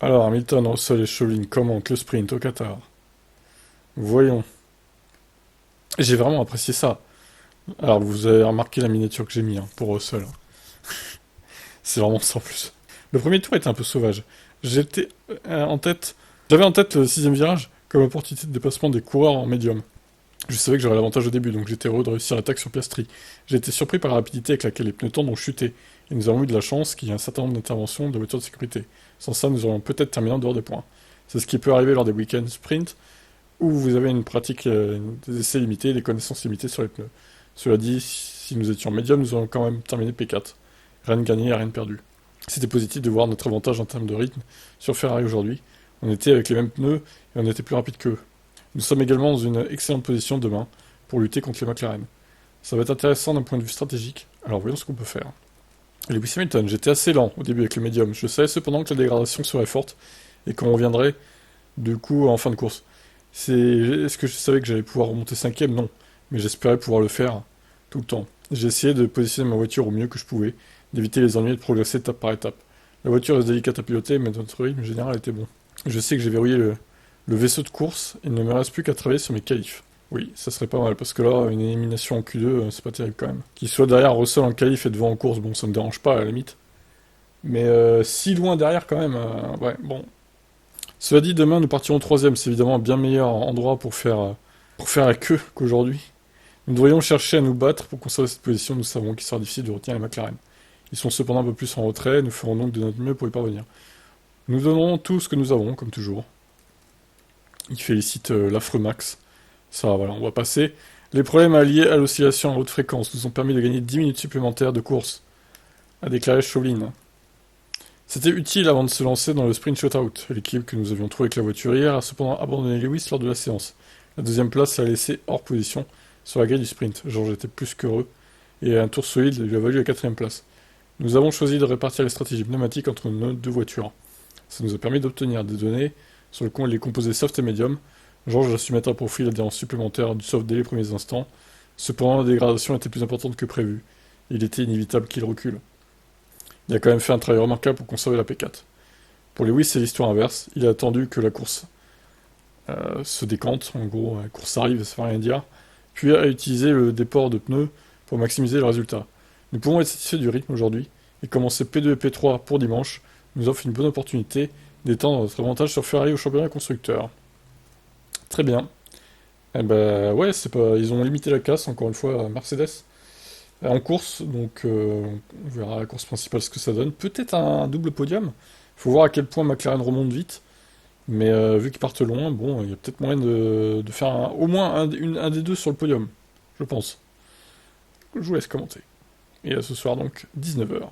Alors, Hamilton, Russell et Chauvelin commentent le sprint au Qatar. Voyons. J'ai vraiment apprécié ça. Alors, vous avez remarqué la miniature que j'ai mis pour Russell. C'est vraiment sans plus. Le premier tour était un peu sauvage. J'étais en tête. J'avais en tête le sixième virage comme opportunité de dépassement des coureurs en médium. Je savais que j'aurais l'avantage au début, donc j'étais heureux de réussir l'attaque sur Piastri. J'ai été surpris par la rapidité avec laquelle les pneus tendres ont chuté, et nous avons eu de la chance qu'il y ait un certain nombre d'interventions de voitures de sécurité. Sans ça, nous aurions peut-être terminé en dehors des points. C'est ce qui peut arriver lors des week-ends sprint, où vous avez une pratique, des essais limités, des connaissances limitées sur les pneus. Cela dit, si nous étions médium, nous aurions quand même terminé P4. Rien de gagné, rien de perdu. C'était positif de voir notre avantage en termes de rythme sur Ferrari aujourd'hui. On était avec les mêmes pneus et on était plus rapide qu'eux. Nous sommes également dans une excellente position demain pour lutter contre les McLaren. Ça va être intéressant d'un point de vue stratégique, alors voyons ce qu'on peut faire. Lewis Hamilton, j'étais assez lent au début avec le médium. Je savais cependant que la dégradation serait forte et qu'on reviendrait du coup en fin de course. Est-ce que je savais que j'allais pouvoir remonter cinquième? Non, mais j'espérais pouvoir le faire tout le temps. J'ai essayé de positionner ma voiture au mieux que je pouvais, d'éviter les ennuis et de progresser étape par étape. La voiture est délicate à piloter, mais notre rythme général était bon. Je sais que j'ai verrouillé le vaisseau de course, il ne me reste plus qu'à travailler sur mes qualifs. Oui, ça serait pas mal, parce que là, une élimination en Q2, c'est pas terrible quand même. Qu'il soit derrière Russell en qualif et devant en course, bon, ça me dérange pas à la limite. Mais si loin derrière quand même, ouais, bon. Cela dit, demain nous partirons troisième, c'est évidemment un bien meilleur endroit pour faire la queue qu'aujourd'hui. Nous devrions chercher à nous battre pour conserver cette position, nous savons qu'il sera difficile de retenir les McLaren. Ils sont cependant un peu plus en retrait, nous ferons donc de notre mieux pour y parvenir. Nous donnerons tout ce que nous avons, comme toujours. Il félicite l'affreux Max. Ça, voilà, on va passer. Les problèmes liés à l'oscillation à haute fréquence nous ont permis de gagner 10 minutes supplémentaires de course, a déclaré Chauvelin. C'était utile avant de se lancer dans le sprint shootout. L'équipe que nous avions trouvée avec la voiture hier a cependant abandonné Lewis lors de la séance. La deuxième place l'a laissé hors position sur la grille du sprint. Georges était plus qu'heureux, et un tour solide lui a valu la quatrième place. Nous avons choisi de répartir les stratégies pneumatiques entre nos deux voitures. Ça nous a permis d'obtenir des données sur les composés soft et medium. Georges a su mettre à profit l'adhérence supplémentaire du soft dès les premiers instants. Cependant, la dégradation était plus importante que prévu. Il était inévitable qu'il recule. Il a quand même fait un travail remarquable pour conserver la P4. Pour Lewis, c'est l'histoire inverse. Il a attendu que la course se décante. En gros, la course arrive, ça ne veut rien dire. Puis a utilisé le déport de pneus pour maximiser le résultat. Nous pouvons être satisfaits du rythme aujourd'hui et commencer P2 et P3 pour dimanche nous offre une bonne opportunité d'étendre notre avantage sur Ferrari au championnat constructeur. Très bien. Eh ben ouais, c'est pas. Ils ont limité la casse, encore une fois, à Mercedes. En course, donc on verra la course principale ce que ça donne. Peut-être un double podium. Faut voir à quel point McLaren remonte vite. Mais vu qu'ils partent loin, bon, il y a peut-être moyen de faire au moins un des deux sur le podium, je pense. Je vous laisse commenter. Et à ce soir donc, 19h.